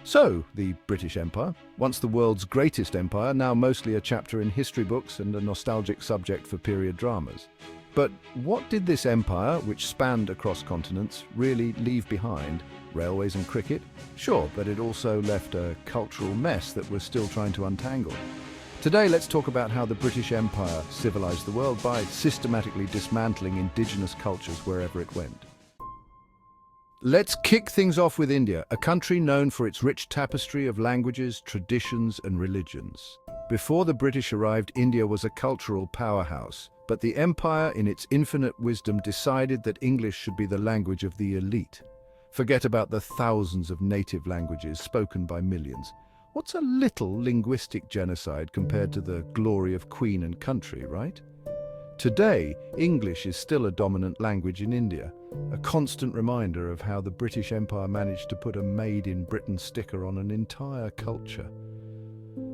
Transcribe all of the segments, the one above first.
So, the British Empire, once the world's greatest empire, now mostly a chapter in history books and a nostalgic subject for period dramas. But what did this empire, which spanned across continents, really leave behind? Railways and cricket? Sure, but it also left a cultural mess that we're still trying to untangle. Today, let's talk about how the British Empire civilized the world by systematically dismantling indigenous cultures wherever it went. Let's kick things off with India, a country known for its rich tapestry of languages, traditions, and religions. Before the British arrived, India was a cultural powerhouse, but the empire, in its infinite wisdom, decided that English should be the language of the elite. Forget about the thousands of native languages spoken by millions. What's a little linguistic genocide compared to the glory of Queen and country, right? Today, English is still a dominant language in India, a constant reminder of how the British Empire managed to put a Made in Britain sticker on an entire culture.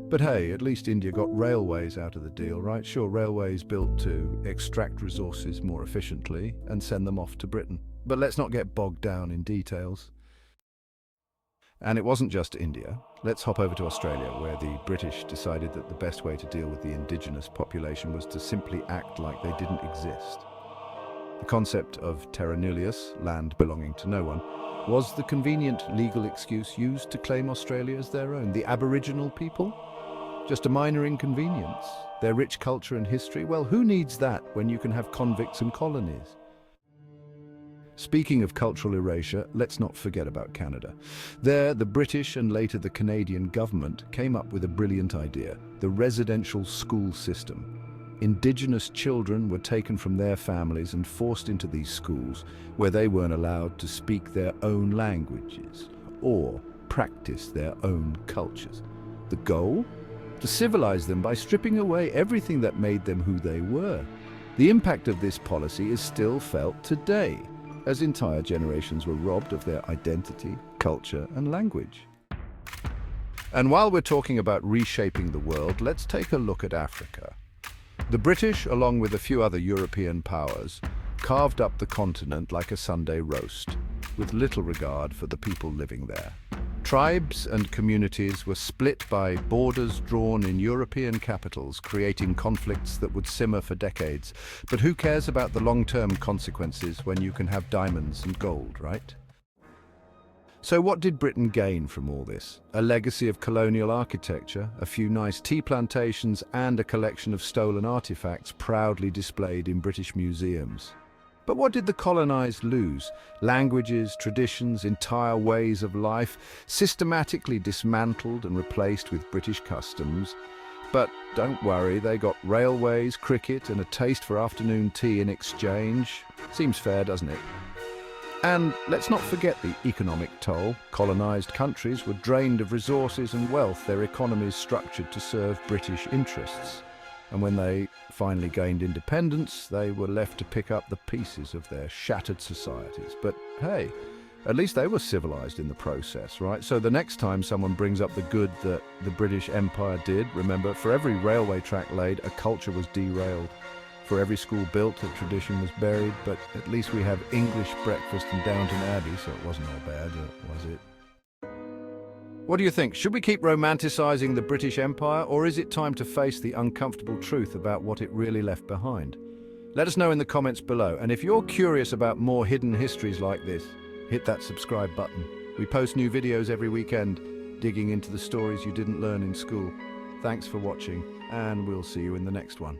But hey, at least India got railways out of the deal, right? Sure, railways built to extract resources more efficiently and send them off to Britain. But let's not get bogged down in details. And it wasn't just India. Let's hop over to Australia, where the British decided that the best way to deal with the indigenous population was to simply act like they didn't exist. The concept of terra nullius, land belonging to no one, was the convenient legal excuse used to claim Australia as their own. The Aboriginal people? Just a minor inconvenience. Their rich culture and history? Well, who needs that when you can have convicts and colonies? Speaking of cultural erasure, let's not forget about Canada. There, the British and later the Canadian government came up with a brilliant idea: the residential school system. Indigenous children were taken from their families and forced into these schools where they weren't allowed to speak their own languages or practice their own cultures. The goal? To civilize them by stripping away everything that made them who they were. The impact of this policy is still felt today, as entire generations were robbed of their identity, culture, and language. And while we're talking about reshaping the world, let's take a look at Africa. The British, along with a few other European powers, carved up the continent like a Sunday roast, with little regard for the people living there. Tribes and communities were split by borders drawn in European capitals, creating conflicts that would simmer for decades. But who cares about the long-term consequences when you can have diamonds and gold, right? So what did Britain gain from all this? A legacy of colonial architecture, a few nice tea plantations, and a collection of stolen artifacts proudly displayed in British museums. But what did the colonized lose? Languages, traditions, entire ways of life, systematically dismantled and replaced with British customs. But don't worry, they got railways, cricket, and a taste for afternoon tea in exchange. Seems fair, doesn't it? And let's not forget the economic toll. Colonized countries were drained of resources and wealth, their economies structured to serve British interests. And when they finally gained independence, they were left to pick up the pieces of their shattered societies. But hey, at least they were civilized in the process, right? So the next time someone brings up the good that the British Empire did, remember, for every railway track laid, a culture was derailed. For every school built, a tradition was buried. But at least we have English breakfast in Downton Abbey, so it wasn't all bad, was it? What do you think? Should we keep romanticizing the British Empire, or is it time to face the uncomfortable truth about what it really left behind? Let us know in the comments below, and if you're curious about more hidden histories like this, hit that subscribe button. We post new videos every weekend, digging into the stories you didn't learn in school. Thanks for watching, and we'll see you in the next one.